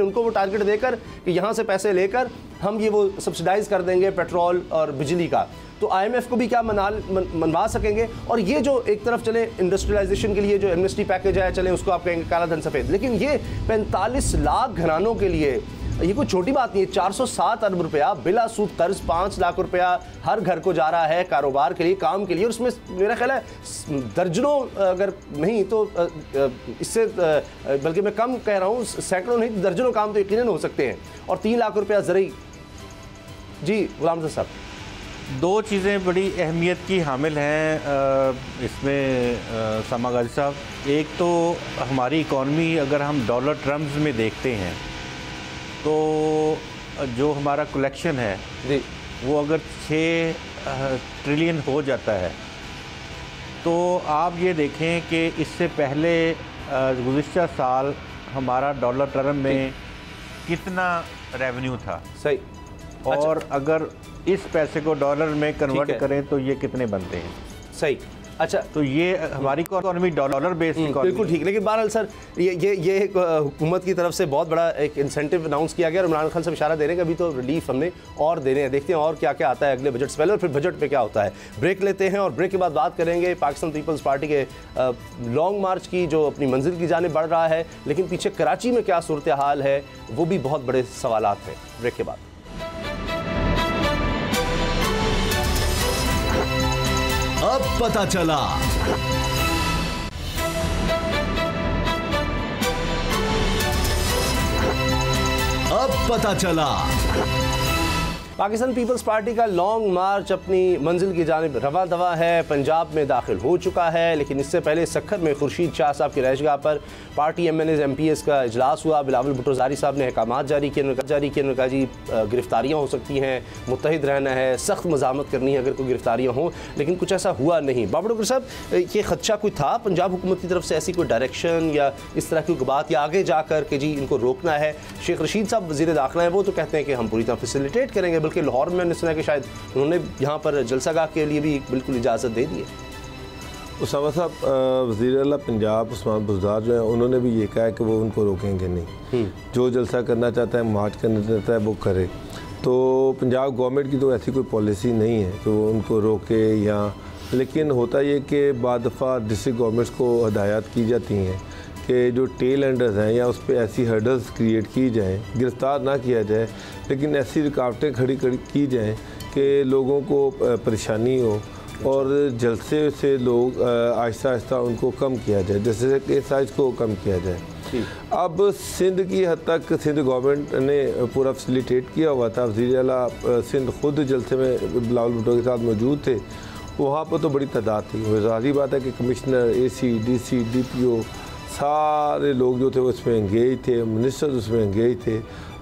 उनको वो टारगेट देकर कि यहाँ से पैसे लेकर हम ये वो सब्सिडाइज कर देंगे पेट्रोल और बिजली का, तो IMF को भी क्या मनवा सकेंगे? और ये जो एक तरफ चले इंडस्ट्रियलाइजेशन के लिए जो एमनेस्टी पैकेज है, चले उसको आप कहेंगे काला धन सफ़ेद, लेकिन ये 45 लाख घरानों के लिए ये कोई छोटी बात नहीं है। 407 अरब रुपया बिला सूद कर्ज, 5 लाख रुपया हर घर को जा रहा है कारोबार के लिए, काम के लिए, और उसमें मेरा ख्याल है दर्जनों, अगर नहीं तो इससे बल्कि मैं कम कह रहा हूँ, सैकड़ों नहीं दर्जनों काम तो यकीनन हो सकते हैं। और 3 लाख रुपया ज़रूरी। जी गुलाम साहब, दो चीज़ें बड़ी अहमियत की हामिल हैं इसमें सामा गाजी साहब। एक तो हमारी इकॉनमी अगर हम डॉलर टर्म्स में देखते हैं तो जो हमारा कलेक्शन है जी, वो अगर 6 ट्रिलियन हो जाता है तो आप ये देखें कि इससे पहले गुज़िश्ता साल हमारा डॉलर टर्म में कितना रेवेन्यू था। सही। और अच्छा, अगर इस पैसे को डॉलर में कन्वर्ट करें तो ये कितने बनते हैं। सही। अच्छा, तो ये हमारी इकोनॉमी डॉलर बेस्ड इकोनॉमी, बिल्कुल ठीक। लेकिन बहरहाल सर ये हुकूमत की तरफ से बहुत बड़ा एक इंसेंटिव अनाउंस किया गया और इमरान खान साहब इशारा दे रहे हैं कि अभी तो रिलीफ हमने और देने हैं, देखते हैं और क्या क्या आता है अगले बजट से पहले और फिर बजट पे क्या होता है। ब्रेक लेते हैं और ब्रेक के बाद बात करेंगे पाकिस्तान पीपल्स पार्टी के लॉन्ग मार्च की जो अपनी मंजिल की जाने बढ़ रहा है, लेकिन पीछे कराची में क्या सूरत हाल है वो भी बहुत बड़े सवालात हैं। ब्रेक के बाद अब पता चला। अब पता चला। पाकिस्तान पीपल्स पार्टी का लॉन्ग मार्च अपनी मंजिल की जानिब रवा दवा है, पंजाब में दाखिल हो चुका है। लेकिन इससे पहले सखर में खुर्शीद शाह साहब की रहशगाह पर पार्टी MNAs MPs का इजलास हुआ। बिलावल भुट्टो ज़ारी साहब ने अहकामात जारी किए, उन्होंने कहा जी गिरफ्तारियाँ हो सकती हैं, मुत्तहिद रहना है, सख्त मज़ामत करनी है अगर कोई गिरफ्तारियाँ हों, लेकिन कुछ ऐसा हुआ नहीं। बाबर डॉक्टर साहब, ये खदशा कोई था पंजाब हुकूमत की तरफ से, ऐसी कोई डायरेक्शन या इस तरह की बात, या आगे जाकर कि जी इनको रोकना है? शेख रशीद साहब वज़ीर दाखिला हैं, वो तो कहते हैं कि हम पूरी तरह फैसिलिटेट करेंगे, बल्कि लाहौर में मैंने सुना कि शायद उन्होंने यहाँ पर जलसागाह के लिए भी बिल्कुल इजाज़त दे दी है। उसामा साहब, वज़ीर आला पंजाब उस्मान बुज़दार जो है उन्होंने भी ये कहा है कि वो उनको रोकेंगे नहीं, जो जलसा करना चाहता है, मार्च करना चाहता है वो करे। तो पंजाब गवर्नमेंट की तो ऐसी कोई पॉलिसी नहीं है कि वो उनको रोके या, लेकिन होता ये कि बाद दफ़ा डिस्ट्रिक्ट गवर्नमेंट्स को हदायत की जाती हैं कि जो टेल एंडर्स हैं या उस पर ऐसी हर्डल्स क्रिएट की जाएँ, गिरफ़्तार ना किया जाए, लेकिन ऐसी रुकावटें खड़ी की जाएँ कि लोगों को परेशानी हो और जलसे से लोग आहिस्ता आहिस्ता उनको कम किया जाए, जैसे कि साइज़ को कम किया जाए। अब सिंध की हद तक सिंध गवर्नमेंट ने पूरा फैसिलिटेट किया हुआ था। वज़ीर आला सिंध खुद जलसे में बिलावल भुट्टो के साथ मौजूद थे, वहाँ पर तो बड़ी तादाद थी। ज़ाहिर बात है कि कमिश्नर, AC, DC, DPO सारे लोग जो थे वो इसमें एंगेज थे, मिनिस्टर्स उसमें एंगेज थे।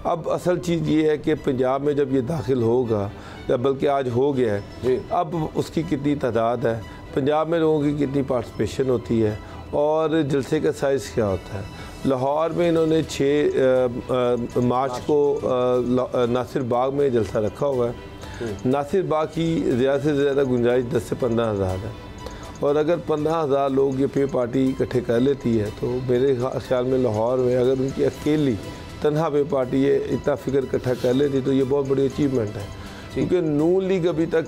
अब असल चीज़ ये है कि पंजाब में जब ये दाखिल होगा, या बल्कि आज हो गया है, अब उसकी कितनी तादाद है, पंजाब में लोगों की कितनी पार्टिसिपेशन होती है और जलसे का साइज़ क्या होता है। लाहौर में इन्होंने 6 मार्च को नासिर बाग में जलसा रखा हुआ है। नासिर बाग की ज़्यादा से ज़्यादा गुंजाइश 10 से 15 हज़ार है, और अगर 15,000 लोग ये पे पार्टी इकट्ठे कर लेती है तो मेरे ख्याल में लाहौर में अगर उनकी अकेली तनहा पे पार्टी ये इतना फिगर इकट्ठा कर लेती तो ये बहुत बड़ी अचीवमेंट है। क्योंकि नून लीग अभी तक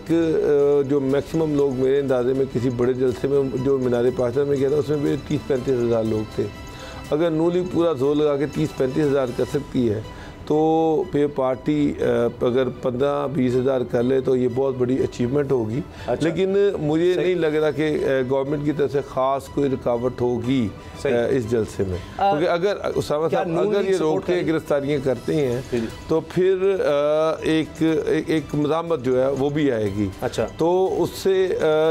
जो मैक्सिमम लोग मेरे अंदाजे में किसी बड़े जलसे में जो मीनार पाकिस्तान में गया था उसमें भी 30-35 हज़ार लोग थे। अगर नून लीग पूरा जोर लगा के 30-35 हज़ार कर सकती है तो फिर पार्टी अगर 15-20 हज़ार कर ले तो ये बहुत बड़ी अचीवमेंट होगी। लेकिन मुझे नहीं लग रहा कि गवर्नमेंट की तरफ से ख़ास कोई रुकावट होगी इस जलसे में, क्योंकि अगर उसामा साहब अगर ये रोक के गिरफ्तारियाँ करते हैं तो फिर एक मज़ामत जो है वो भी आएगी। अच्छा, तो उससे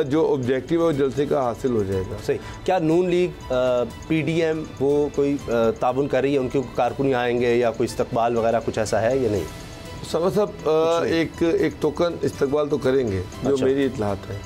जो ऑब्जेक्टिव है वो जलसे का हासिल हो जाएगा। सही। क्या नून लीग PDM वो कोई ताबुन कर रही है, उनके कारकुन आएंगे या कोई इस्तकबाल वगैरह कुछ ऐसा है या नहीं? साहब एक टोकन इस्तकबाल तो करेंगे जो मेरी इतलात है,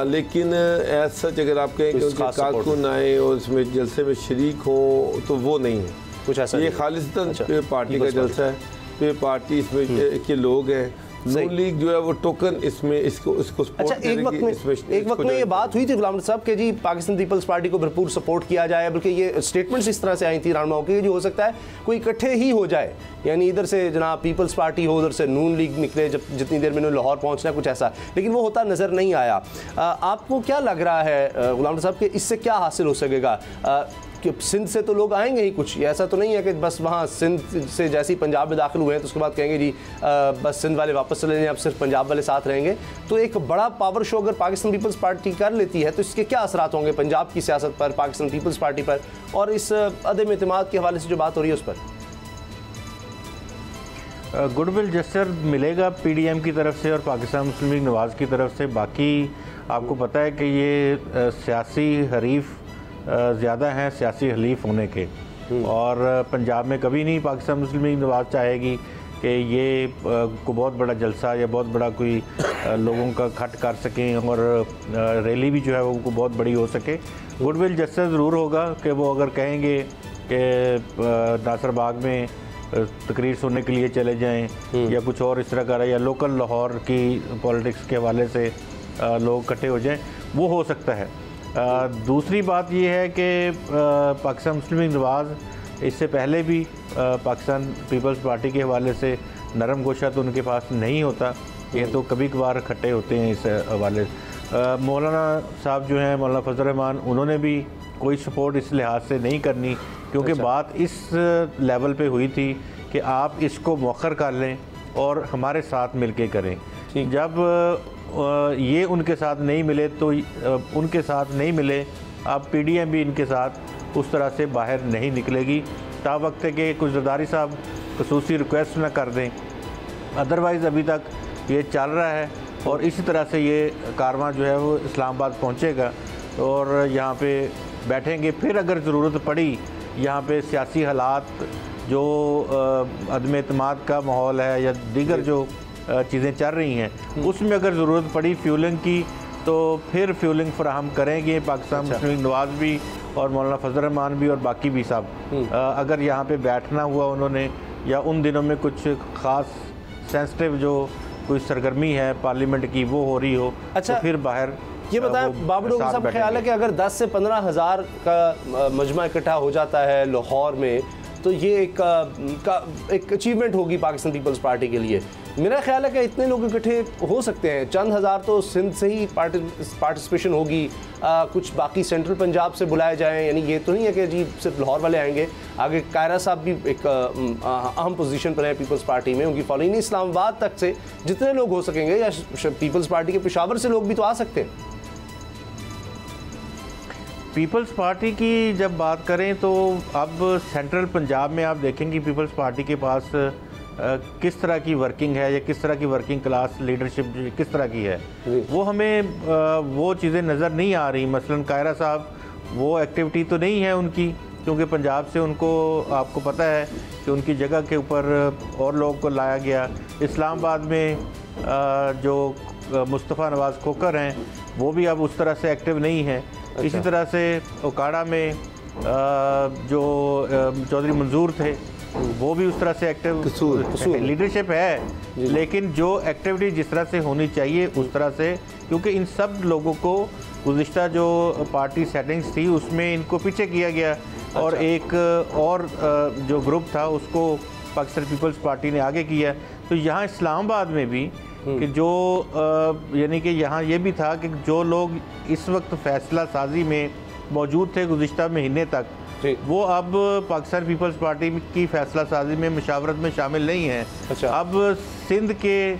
लेकिन ऐसा सच अगर आप कहें कि उनके कारकुन आए और इसमें जलसे में शरीक हों तो वो नहीं है कुछ ऐसा। ये खालिस्तान पार्टी का जलसा है, फिर पार्टी इसमें के लोग हैं। नून लीग जो है वो टोकन इसमें इसको अच्छा, एक वक्त में ये बात हुई थी गुलाम साहब के जी पाकिस्तान पीपल्स पार्टी को भरपूर सपोर्ट किया जाए, बल्कि ये स्टेटमेंट्स इस तरह से आई थी रहनुमाओं की जो हो सकता है कोई इकट्ठे ही हो जाए, यानी इधर से जनाब पीपल्स पार्टी हो, उधर से नून लीग निकले, जब जितनी देर में लाहौर पहुंचना कुछ ऐसा, लेकिन वो होता नज़र नहीं आया। आपको क्या लग रहा है गुलाम साहब कि इससे क्या हासिल हो सकेगा? कि सिंध से तो लोग आएंगे ही कुछ, ऐसा तो नहीं है कि बस वहाँ सिंध से जैसे ही पंजाब में दाखिल हुए हैं तो उसके बाद कहेंगे जी बस सिंध वाले वापस चले जाएं, अब सिर्फ पंजाब वाले साथ रहेंगे। तो एक बड़ा पावर शो अगर पाकिस्तान पीपल्स पार्टी कर लेती है तो इसके क्या असरात होंगे पंजाब की सियासत पर, पाकिस्तान पीपल्स पार्टी पर, और इस अदम एतमाद के हवाले से जो बात हो रही है उस पर? गुडविल जेस्चर मिलेगा PDM की तरफ से और पाकिस्तान मुस्लिम लीग नवाज़ की तरफ से। बाकी आपको पता है कि ये सियासी हरीफ ज़्यादा हैं सियासी हलीफ होने के, और पंजाब में कभी नहीं पाकिस्तान मुस्लिम लीग नवाज़ चाहेगी कि ये को बहुत बड़ा जलसा या बहुत बड़ा कोई लोगों का इकट्ठ कर सकें और रैली भी जो है वो बहुत बड़ी हो सके। गुडविल जेस्चर ज़रूर होगा कि वो अगर कहेंगे कि नासिर बाग में तकरीर सुनने के लिए चले जाएं या कुछ और इस तरह का, या लोकल लाहौर की पॉलिटिक्स के हवाले से लोग इकट्ठे हो जाएं, वो हो सकता है। दूसरी बात ये है कि पाकिस्तान मुस्लिम लीग नवाज़ इससे पहले भी पाकिस्तान पीपल्स पार्टी के हवाले से नरम गोशा तो उनके पास नहीं होता, ये तो कभी कभार इकट्ठे होते हैं इस हवाले। मौलाना साहब जो हैं मौलाना फजल रहमान, उन्होंने भी कोई सपोर्ट इस लिहाज से नहीं करनी, क्योंकि बात इस लेवल पे हुई थी कि आप इसको मौखर कर लें और हमारे साथ मिलके करें। जब ये उनके साथ नहीं मिले तो उनके साथ नहीं मिले, अब PDM भी इनके साथ उस तरह से बाहर नहीं निकलेगी ता वक्त है कि कुछ जरदारी साहब खसूसी रिक्वेस्ट ना कर दें। अदरवाइज़ अभी तक ये चल रहा है और इसी तरह से ये कारवां जो है वो इस्लामाबाद पहुँचेगा और यहाँ पे बैठेंगे। फिर अगर ज़रूरत पड़ी यहाँ पे सियासी हालात जो अदम एतमाद का माहौल है या दीगर जो चीज़ें चल रही हैं उसमें अगर ज़रूरत पड़ी फ्यूलिंग की तो फिर फ्यूलिंग फराहम करेंगे पाकिस्तान मुस्लिम लीग नवाज़ भी और मौलाना फजल रहमान भी और बाकी भी साहब। अगर यहाँ पे बैठना हुआ उन्होंने या उन दिनों में कुछ ख़ास सेंसिटिव जो कोई सरगर्मी है पार्लियामेंट की वो हो रही हो, अच्छा, तो फिर बाहर ये बताएं बाबर डोगर साहब, ख्याल है कि अगर 10 से 15 हज़ार का मजमा इकट्ठा हो जाता है लाहौर में तो ये एक अचीवमेंट होगी पाकिस्तान पीपल्स पार्टी के लिए। मेरा ख्याल है कि इतने लोग इकट्ठे हो सकते हैं, चंद हज़ार तो सिंध से ही पार्टिसिपेशन होगी, कुछ बाकी सेंट्रल पंजाब से बुलाए जाएं, यानी ये तो नहीं है कि जी सिर्फ लाहौर वाले आएंगे। आगे कायरा साहब भी एक अहम पोजीशन पर हैं पीपल्स पार्टी में, उनकी फॉलोइंग इस्लामाबाद तक से जितने लोग हो सकेंगे, या पीपल्स पार्टी के पेशावर से लोग भी तो आ सकते हैं। पीपल्स पार्टी की जब बात करें तो अब सेंट्रल पंजाब में आप देखेंगे पीपल्स पार्टी के पास किस तरह की वर्किंग है या किस तरह की वर्किंग क्लास लीडरशिप किस तरह की है, वो हमें वो चीज़ें नज़र नहीं आ रही। मसलन कायरा साहब वो एक्टिविटी तो नहीं है उनकी, क्योंकि पंजाब से उनको आपको पता है कि उनकी जगह के ऊपर और लोगों को लाया गया। इस्लामाबाद में जो मुस्तफ़ा नवाज़ खोकर हैं वो भी अब उस तरह से एक्टिव नहीं है। इसी तरह से ओकाड़ा में जो चौधरी मंजूर थे वो भी उस तरह से एक्टिव लीडरशिप है, लेकिन जो एक्टिविटी जिस तरह से होनी चाहिए उस तरह से, क्योंकि इन सब लोगों को गुज़िश्ता जो पार्टी सेटिंग्स थी उसमें इनको पीछे किया गया। अच्छा। और एक और जो ग्रुप था उसको पाकिस्तान पीपल्स पार्टी ने आगे किया। तो यहाँ इस्लामाबाद में भी कि जो यानी कि यहाँ ये भी था कि जो लोग इस वक्त फ़ैसला साजी में मौजूद थे गुज़िश्ता महीने तक, वो अब पाकिस्तान पीपल्स पार्टी की फैसला साजी में मुशावरत में शामिल नहीं है। अच्छा। अब सिंध के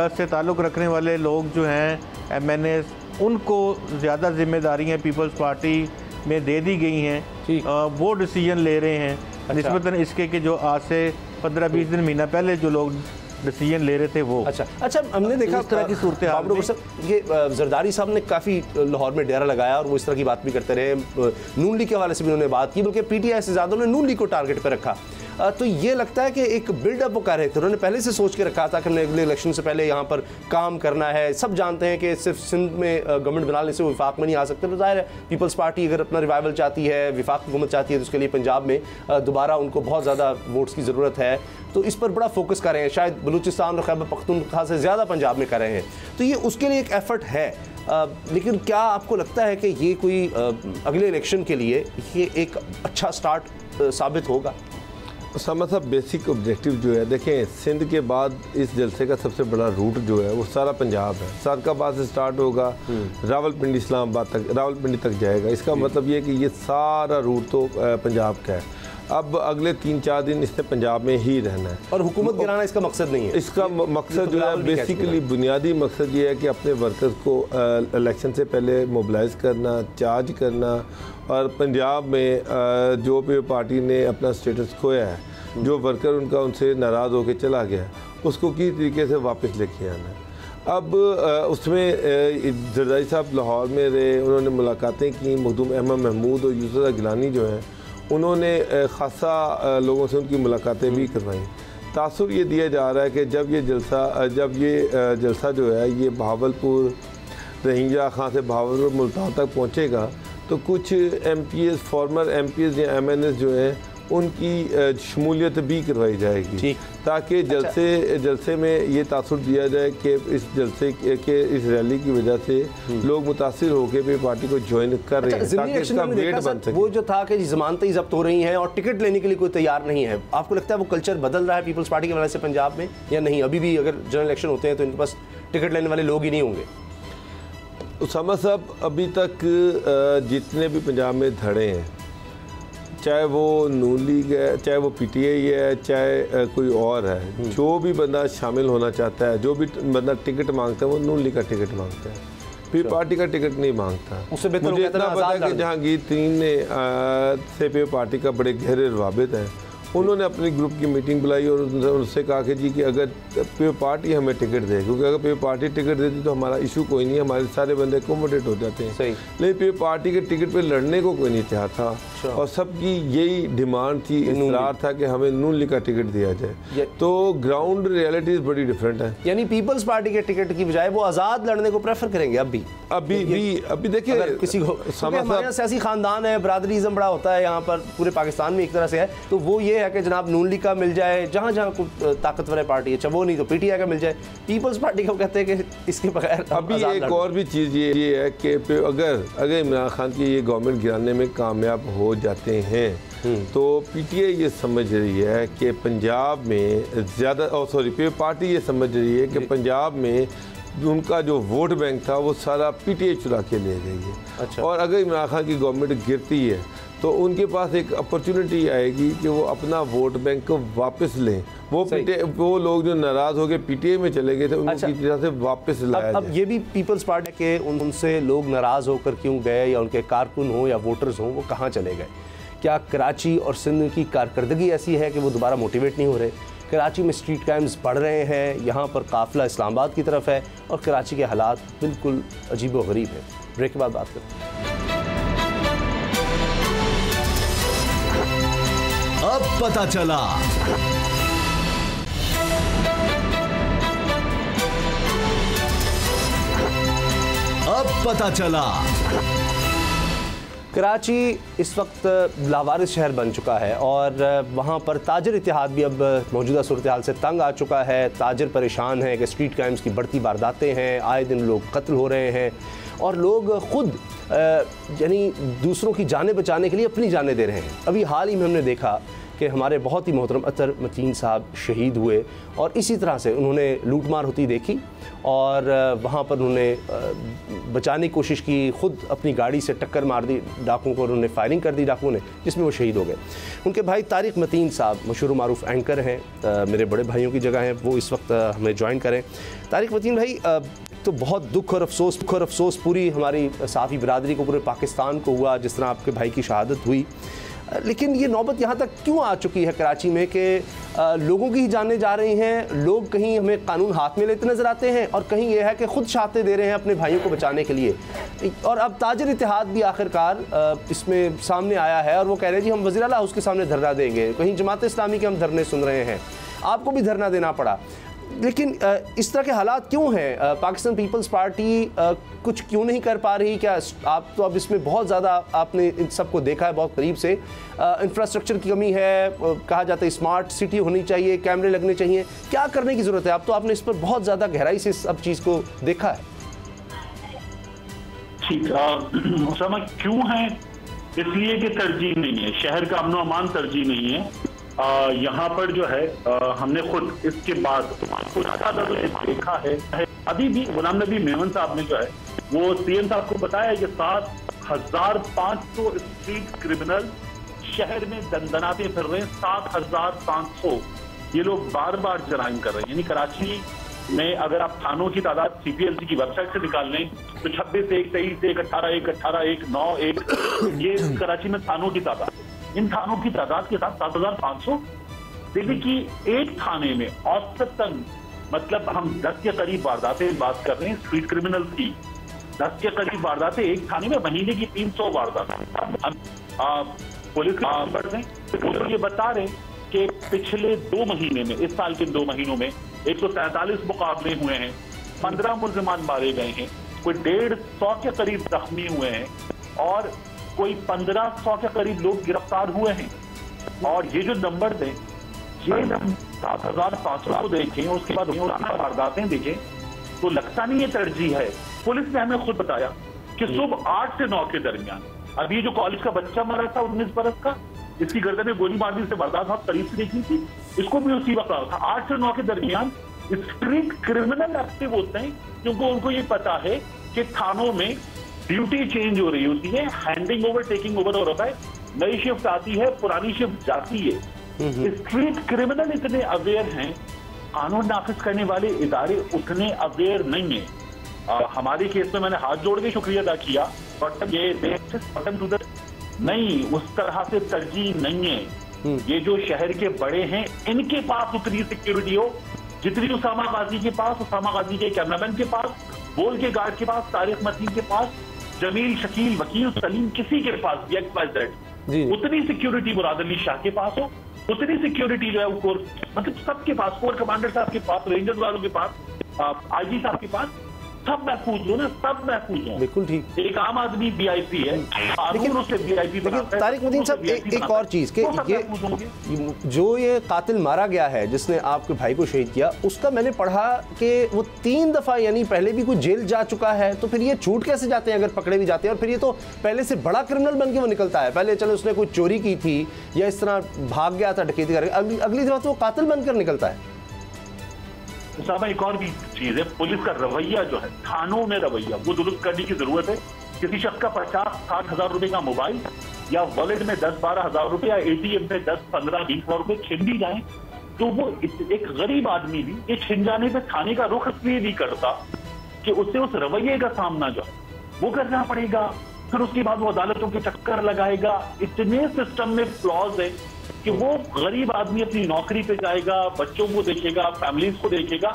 से ताल्लुक़ रखने वाले लोग जो हैं MNAs, उनको ज़्यादा जिम्मेदारियाँ पीपल्स पार्टी में दे दी गई हैं। वो डिसीजन ले रहे हैं। निस्बतन इसके कि जो आज से 15-20 दिन महीना पहले जो लोग डिसीजन ले रहे थे वो। अच्छा हमने देखा इस तरह की सूरत हाल में ये जरदारी साहब ने काफ़ी लाहौर में डेरा लगाया और वो इस तरह की बात भी करते रहे। नून लीग के हवाले से भी उन्होंने बात की, बल्कि PTI से ज़्यादा उन्होंने नून लीग को टारगेट पर रखा। तो ये लगता है कि एक बिल्डअप वो कर रहे थे, उन्होंने पहले से सोच के रखा था कि हमने अगले इलेक्शन से पहले यहाँ पर काम करना है। सब जानते हैं कि सिर्फ सिंध में गवर्नमेंट बनाने से विफाक में नहीं आ सकते। तो जाहिर है पीपल्स पार्टी अगर अपना रिवाइवल चाहती है, विफाक हुकूमत चाहती है, तो उसके लिए पंजाब में दोबारा उनको बहुत ज़्यादा वोट्स की ज़रूरत है। तो इस पर बड़ा फोकस कर रहे हैं, शायद बलूचिस्तान और खैबर पख्तूनख्वा से ज़्यादा पंजाब में कर रहे हैं। तो ये उसके लिए एक एफर्ट है। लेकिन क्या आपको लगता है कि ये कोई अगले इलेक्शन के लिए ये एक अच्छा स्टार्ट साबित होगा? सामा साहब, बेसिक ऑब्जेक्टिव जो है, देखें सिंध के बाद इस जलसे का सबसे बड़ा रूट जो है वो सारा पंजाब है। सारकाबाद से स्टार्ट होगा, रावलपिंडी इस्लामाबाद तक, रावलपिंडी तक जाएगा। इसका मतलब ये है कि ये सारा रूट तो पंजाब का है। अब अगले 3-4 दिन इसने पंजाब में ही रहना है और हुकूमत गिराना इसका मकसद नहीं है। इसका मकसद जो है बेसिकली बुनियादी मकसद ये है कि अपने वर्कर्स को इलेक्शन से पहले मोबिलाइज करना, चार्ज करना और पंजाब में जो भी पार्टी ने अपना स्टेटस खोया है, जो वर्कर उनका उनसे नाराज़ होकर चला गया, उसको किस तरीके से वापस लेके आना है। अब उसमें जरदारी साहब लाहौर में रहे, उन्होंने मुलाकातें की। मखदूम अहमद महमूद और यूसुफ गिलानी जो हैं उन्होंने ख़ासा लोगों से उनकी मुलाकातें भी करवाई। तासुर ये दिया जा रहा है कि जब ये जलसा जो है ये बहावलपुर, रहीजा खां से बहावलपुर मुल्तान तक पहुँचेगा तो कुछ MPs, फॉर्मर MPs या MNAs जो हैं उनकी शमूलियत भी करवाई जाएगी, ताकि जलसे में ये तासुर दिया जाए कि इस जलसे के इस रैली की वजह से लोग मुतासिर होकर भी पार्टी को ज्वाइन कर रहे हैं, ताकि इसका वेट बन सके। वो जो था कि ज़मानतें जब्त हो रही हैं और टिकट लेने के लिए कोई तैयार नहीं है, आपको लगता है वो कल्चर बदल रहा है पीपल्स पार्टी की वजह से पंजाब में या नहीं? अभी भी अगर जनरल इलेक्शन होते हैं तो इनके पास टिकट लेने वाले लोग ही नहीं होंगे? उसामा साहब, अभी तक जितने भी पंजाब में धड़े हैं, चाहे वो नून लीग है, चाहे वो PTI है, चाहे कोई और है, जो भी बंदा शामिल होना चाहता है, जो भी बंदा टिकट मांगता है, वो नून लीग का टिकट मांगता है, फिर पार्टी का टिकट नहीं मांगता। मुझे इतना पता है कि जहांगीर तरीन ने से पीपल्स पार्टी का बड़े गहरे रवाबित हैं। उन्होंने अपनी ग्रुप की मीटिंग बुलाई और उनसे कहा कि जी कि अगर पीपल्स पार्टी हमें टिकट दे, क्योंकि अगर पीपल्स पार्टी टिकट देती तो हमारा इशू कोई नहीं है, हमारे सारे बंदे अकोमोडेट हो जाते हैं। लेकिन पीपल्स पार्टी के टिकट पे लड़ने को कोई नहीं चाहता और सबकी यही डिमांड थी, इसरार था कि हमें नून लीग का टिकट दिया जाए। तो ग्राउंड रियलिटीज बड़ी डिफरेंट है। यानी पीपल्स पार्टी के टिकट की बजाय वो आज़ाद लड़ने को प्रेफर करेंगे अभी देखिए, किसी को हमारे सियासी खानदान है, बरादरीज़म बड़ा होता है यहाँ पर, पूरे पाकिस्तान में एक तरह से है, तो वो ये है कि जनाब नून लीग का मिल जाए, जहाँ जहाँ कोई ताकतवर है पार्टी, अच्छा वो नहीं तो PTI का मिल जाए। पीपल्स पार्टी को कहते हैं कि इसके बगैर अभी एक और भी चीज़ ये है कि अगर इमरान खान की ये गवर्नमेंट गिराने में कामयाब हो जाते हैं तो PTI ये समझ रही है कि पंजाब में ज़्यादा पीपल्स पार्टी ये समझ रही है कि पंजाब में उनका जो वोट बैंक था वो सारा PTI चुरा के ले गई है। अच्छा। और अगर इमरान खान की गवर्नमेंट गिरती है तो उनके पास एक अपॉर्चुनिटी आएगी कि वो अपना वोट बैंक को वापस लें। वो लोग जो नाराज़ हो गए PTI में चले गए थे, उनको किसी तरह से वापस लाया जाए। अब ये भी पीपल्स पार्टी के उनसे लोग नाराज़ होकर क्यों गए, या उनके कारकुन हो या वोटर्स हो, वो कहाँ चले गए? क्या कराची और सिंध की कारकर्दगी ऐसी है कि वो दोबारा मोटिवेट नहीं हो रहे? कराची में स्ट्रीट क्राइम्स बढ़ रहे हैं, यहाँ पर काफिला इस्लामाबाद की तरफ है और कराची के हालात बिल्कुल अजीब व गरीब है। ब्रेक के बाद बात करते हैं। अब पता चला। अब पता चला। कराची इस वक्त लावारिस शहर बन चुका है और वहाँ पर ताजर इत्तेहाद भी अब मौजूदा सूरत हाल से तंग आ चुका है। ताजर परेशान है कि स्ट्रीट क्राइम्स की बढ़ती वारदातें हैं, आए दिन लोग कत्ल हो रहे हैं और लोग खुद यानी दूसरों की जानें बचाने के लिए अपनी जानें दे रहे हैं। अभी हाल ही में हमने देखा कि हमारे बहुत ही मोहतरम अतर मतीन साहब शहीद हुए और इसी तरह से उन्होंने लूटमार होती देखी और वहाँ पर उन्होंने बचाने की कोशिश की, ख़ुद अपनी गाड़ी से टक्कर मार दी डाकुओं को, उन्होंने फायरिंग कर दी डाकुओं ने, जिसमें वो शहीद हो गए। उनके भाई तारिक मतीन साहब मशहूर मारूफ एंकर हैं, मेरे बड़े भाइयों की जगह हैं, वो इस वक्त हमें ज्वाइन करें। तारिक मतीन भाई, तो बहुत दुख और अफसोस पूरी हमारी सहाफ़ी बिरादरी को, पूरे पाकिस्तान को हुआ जिस तरह आपके भाई की शहादत हुई, लेकिन ये नौबत यहाँ तक क्यों आ चुकी है कराची में कि लोगों की ही जाने जा रही हैं, लोग कहीं हमें कानून हाथ में लेते नज़र आते हैं और कहीं ये है कि ख़ुद शहादतें दे रहे हैं अपने भाइयों को बचाने के लिए। और अब ताजर इत्तेहाद भी आखिरकार इसमें सामने आया है और वो कह रहे हैं जी हम वज़ीर आला हाउस के सामने धरना देंगे, कहीं जमात इस्लामी के हम धरने सुन रहे हैं, आपको भी धरना देना पड़ा। लेकिन इस तरह के हालात क्यों हैं? पाकिस्तान पीपल्स पार्टी कुछ क्यों नहीं कर पा रही? क्या आप तो अब इसमें बहुत ज़्यादा आपने इन सबको देखा है बहुत करीब से, इंफ्रास्ट्रक्चर की कमी है, कहा जाता है स्मार्ट सिटी होनी चाहिए, कैमरे लगने चाहिए, क्या करने की ज़रूरत है? आप तो आपने इस पर बहुत ज़्यादा गहराई से सब चीज़ को देखा है। ठीक, क्यों है? इसलिए कि तरजीह नहीं है, शहर का अमन अमान तरजीह नहीं है। यहाँ पर जो है हमने खुद इसके बाद देखा है, अभी भी गुलाम नबी मेमन साहब ने जो है वो सीएम साहब को बताया कि 7,500 स्ट्रीट क्रिमिनल शहर में दंदनाते फिर रहे हैं। 7,500 ये लोग बार बार जराइम कर रहे हैं। यानी कराची में अगर आप थानों की तादाद CPLC की वेबसाइट से निकाल लें तो 26, 1, 23, 1, 18, 1, 18, 1, 9, 1 ये कराची में थानों की तादाद। इन थानों की तादाद के साथ 7,500 दिल्ली की एक थाने में औसतन, मतलब हम 10 के करीब वारदातें बात कर रहे हैं स्ट्रीट क्रिमिनल की, 10 के करीब वारदातें एक थाने में, महीने की 300 वारदातें। पुलिस तो ये बता रहे कि पिछले 2 महीने में, इस साल के 2 महीनों में 143 मुकाबले हुए हैं, 15 मुल्ज़िमान मारे गए हैं, कोई 150 के करीब जख्मी हुए हैं और कोई 1500 के करीब लोग गिरफ्तार हुए हैं। और ये जो नंबर दें, ये 7,500 को देखें, उसके बाद वारदातें देखें तो लगता नहीं ये तरजीह है। पुलिस ने हमें खुद बताया कि सुबह 8 से 9 के दरमियान, अभी जो कॉलेज का बच्चा मरा था 19 बरस का, इसकी गर्दन में गोली मारने से वारदात बहुत करीब से देखी थी, इसको भी उसी वक्त था। 8 से 9 के दरमियान स्ट्रीट क्रिमिनल एक्टिव होते हैं क्योंकि उनको ये पता है कि थानों में ड्यूटी चेंज हो रही होती है, हैंडिंग ओवर टेकिंग ओवर हो रहा है, नई शिफ्ट आती है, पुरानी शिफ्ट जाती है। स्ट्रीट क्रिमिनल इतने अवेयर हैं, कानून नाफिज करने वाले इदारे उतने अवेयर नहीं है। हमारे केस में मैंने हाथ जोड़ के शुक्रिया अदा किया, बट ये नहीं, उस तरह से तरजीह नहीं है। ये जो शहर के बड़े हैं इनके पास उतनी सिक्योरिटी हो जितनी उसामा गाजी के पास, उसामा गाजी के कैमरामैन के पास, बोल के गार्ड के पास, तारिक मतीन के पास, जमील, शकील, वकील, सलीम, किसी के पास भी XYZ उतनी सिक्योरिटी मुराद अली शाह के पास हो, उतनी सिक्योरिटी जो है वो कोर, मतलब सबके पास, कोर कमांडर साहब के पास, रेंजर्स वालों के पास, IG साहब के पास, सब महफूज हो ना, सब महफूज हो। बिल्कुल ठीक। एक आम आदमी VIP है, लेकिन उससे VIP लेकिन तारिक मतीन साहब एक और चीज़ कि ये जो ये कातिल मारा गया है जिसने आपके भाई को शहीद किया, उसका मैंने पढ़ा कि वो 3 दफ़ा यानी पहले भी कोई जेल जा चुका है, तो फिर ये छूट कैसे जाते हैं अगर पकड़े भी जाते हैं? और फिर ये तो पहले से बड़ा क्रिमिनल बन के वो निकलता है। पहले चलो उसने कोई चोरी की थी या इस तरह भाग गया था डकैती करके, अगली दफ़ा तो वो कातिल बनकर निकलता है। साहब एक और भी चीज है, पुलिस का रवैया जो है, थानों में रवैया वो दुरुस्त करने की जरूरत है। किसी शख्स का 50-60 हज़ार रुपए का मोबाइल या वॉलेट में 10-12 हज़ार रुपए या ATM में 10-15-20 हज़ार रुपए छिन भी जाए तो वो एक गरीब आदमी भी ये छिन जाने पे थाने का रुख इसलिए नहीं करता कि उससे उस रवैये का सामना जो है वो करना पड़ेगा, फिर उसके बाद वो अदालतों के चक्कर लगाएगा। इतने सिस्टम में फ्लॉज है कि वो गरीब आदमी अपनी नौकरी पे जाएगा, बच्चों को देखेगा, फैमिलीज को देखेगा,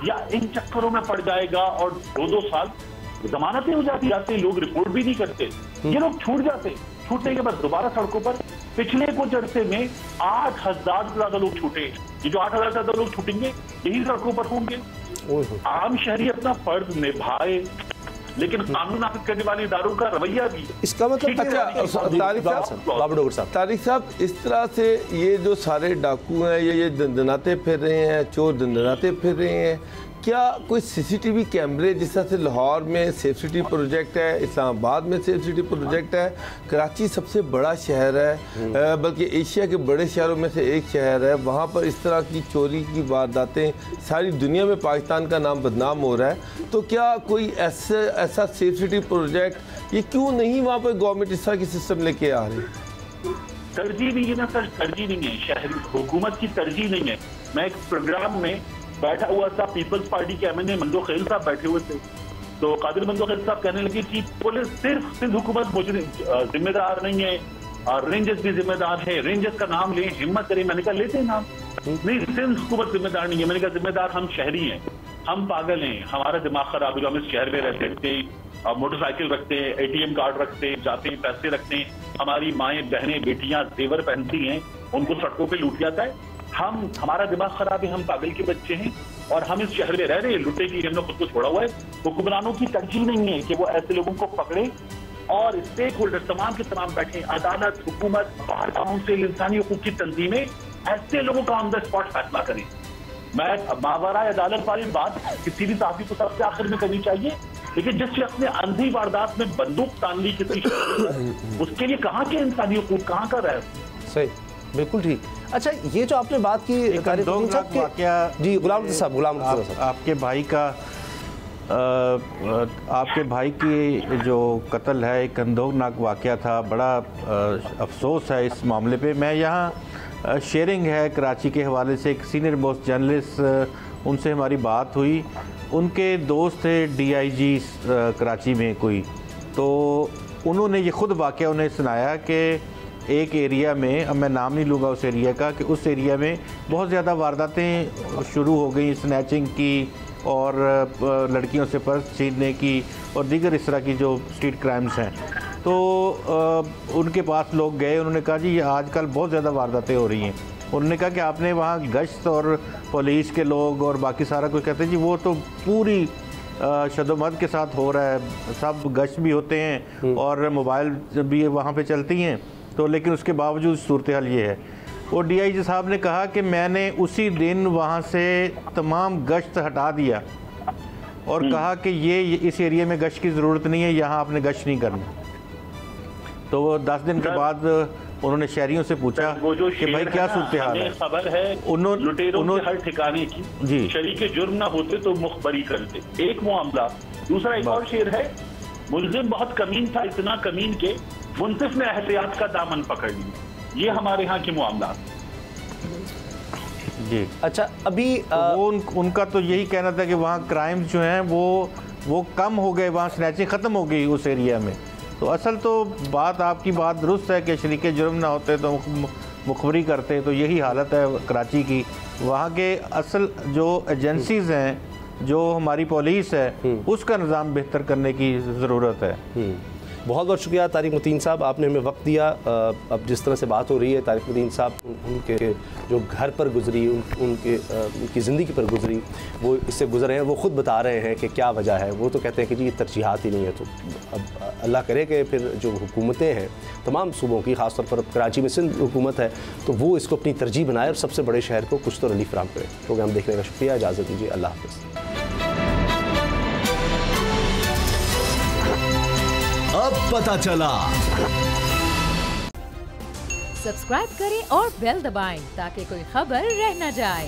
या इन चक्करों में पड़ जाएगा और 2-2 साल जमानतें हो जाती, लोग रिपोर्ट भी नहीं करते, ये लोग छूट जाते। छूटने के बाद दोबारा सड़कों पर, पिछले कुछ अरसे में 8,000 से ज्यादा लोग छूटे। ये जो 8,000 से ज्यादा लोग छूटेंगे यही सड़कों पर होंगे। आम शहरी अपना फर्ज निभाए, लेकिन कानून नाफिज करने वाले इदारों का रवैया भी। इसका मतलब तारिक साहब, इस तरह से ये जो सारे डाकू हैं ये दंदनाते फिर रहे हैं, चोर दंदनाते फिर रहे हैं, क्या कोई CCTV कैमरे जिस तरह से लाहौर में सेफ सिटी प्रोजेक्ट है, इस्लामाबाद में सेफ सिटी प्रोजेक्ट है, कराची सबसे बड़ा शहर है, बल्कि एशिया के बड़े शहरों में से एक शहर है, वहाँ पर इस तरह की चोरी की वारदातें सारी दुनिया में पाकिस्तान का नाम बदनाम हो रहा है, तो क्या कोई ऐसा सेफ सिटी प्रोजेक्ट ये क्यों नहीं वहाँ पर गवर्नमेंट इस तरह की सिस्टम लेके आ रही? तरजीह नहीं है ना सर, तरजीह नहीं है, शहरी हुकूमत की तरजीह नहीं है। मैं एक प्रोग्राम में बैठा हुआ था, पीपल्स पार्टी के MNA मंदो खेल साहब बैठे हुए थे, तो कादिर मंदो खेल साहब कहने लगे कि पुलिस सिर्फ हुकूमत जिम्मेदार नहीं है और रेंजर्स भी जिम्मेदार है, रेंजर्स का नाम लें, हिम्मत करें। मैंने कहा लेते हैं नाम, नहीं सिंध हुकूमत जिम्मेदार नहीं है। मैंने कहा जिम्मेदार हम शहरी हैं, हम पागल हैं, हमारा दिमाग खराब है, जो हम इस शहर में रहते हैं, मोटरसाइकिल रखते हैं, ATM कार्ड रखते हैं, जाते हैं पैसे रखते हैं, हमारी माएँ बहनें बेटियां जेवर पहनती हैं, उनको सड़कों पे लूट जाता है। हमारा दिमाग खराब है, हम पागल के बच्चे हैं और हम इस शहर में रह रहे हैं, लुटे की हमने खुद को छोड़ा हुआ है। हुक्मरानों की तरजीह नहीं है कि वो ऐसे लोगों को पकड़े और स्टेक होल्डर तमाम के तमाम बैठे, अदालत, हुकूमत, बाहर काउंसिल, इंसानी हकूक की तंजीमें ऐसे लोगों का ऑन द स्पॉट फैसला करें। मैं मावराए अदालत वाली बात किसी भी साथी को सबसे आखिर में करनी चाहिए, लेकिन जिस शख्स ने अंधी वारदात में बंदूक तान ली किसी उसके लिए कहाँ के इंसानी हकूक, कहाँ का रहे? सही, बिल्कुल ठीक। अच्छा, ये जो आपने बात की जी गुलाम साहब, आपके भाई का आपके भाई की जो कत्ल है एक अंदोगनाक वाक़या था, बड़ा अफसोस है इस मामले पे। मैं यहाँ शेयरिंग है कराची के हवाले से, एक सीनियर मोस्ट जर्नलिस्ट, उनसे हमारी बात हुई, उनके दोस्त थे DIG कराची में कोई, तो उन्होंने ये ख़ुद वाक़या उन्हें सुनाया कि एक एरिया में, अब मैं नाम नहीं लूँगा उस एरिया का, कि उस एरिया में बहुत ज़्यादा वारदातें शुरू हो गई, स्नैचिंग की और लड़कियों से पर्स छीनने की और दीगर इस तरह की जो स्ट्रीट क्राइम्स हैं। तो उनके पास लोग गए, उन्होंने कहा जी ये आजकल बहुत ज़्यादा वारदातें हो रही हैं। उन्होंने कहा कि आपने वहाँ गश्त और पुलिस के लोग और बाकी सारा कुछ, कहते हैं जी वो तो पूरी शदोमत के साथ हो रहा है, सब गश्त भी होते हैं और मोबाइल भी वहाँ पे चलती हैं, तो लेकिन उसके बावजूद सूरत हाल ये है। वो DIG साहब ने कहा कि मैंने उसी दिन वहाँ से तमाम गश्त हटा दिया और कहा कि ये इस एरिया में गश्त की ज़रूरत नहीं है, यहाँ आपने गश्त नहीं करना। तो वो 10 दिन के बाद उन्होंने शहरियों से पूछा कि भाई क्या सूरत हाल है। खबर है उन्होंने हर ठिकाने की जी शरीके जुर्म ना होते तो मुखबरी करते, एक मामला। दूसरा एक और शेर है, मुलजिम बहुत कमीन था, इतना कमीन के मुंसिफ ने एहतियात का दामन पकड़ लिया। ये हमारे यहाँ के मामला जी। अच्छा, अभी वो उनका तो यही कहना था कि वहाँ क्राइम्स जो हैं वो कम हो गए, वहाँ स्नैचिंग ख़त्म हो गई उस एरिया में। तो असल तो बात आपकी बात दुरुस्त है कि शरीके जुर्म ना होते तो मुखबरी करते, तो यही हालत है कराची की। वहाँ के असल जो एजेंसीज़ हैं, जो हमारी पुलिस है, उसका निज़ाम बेहतर करने की ज़रूरत है। बहुत बहुत शुक्रिया तारिक मुतीन साहब, आपने हमें वक्त दिया। अब जिस तरह से बात हो रही है, तारिक मुतीन साहब उनके जो घर पर गुजरी, उनकी ज़िंदगी पर गुजरी, वो इससे गुजरे हैं, वो ख़ुद बता रहे हैं कि क्या वजह है। वो तो कहते हैं कि जी तरजीहात ही नहीं है। तो अब अल्लाह करे कि फिर जो हुकूमतें हैं तमाम सूबों की, ख़ासतौर पर कराची में सिंध हुकूमत है, तो वो इसको अपनी तरजीह बनाए और सबसे बड़े शहर को कुछ तो रिलीफ फराहम करे। प्रोग्राम देखने का शुक्रिया, इजाज़त दीजिए, अल्लाह हाफ़िज़। अब पता चला। सब्सक्राइब करें और बेल दबाएं ताकि कोई खबर रह न जाए।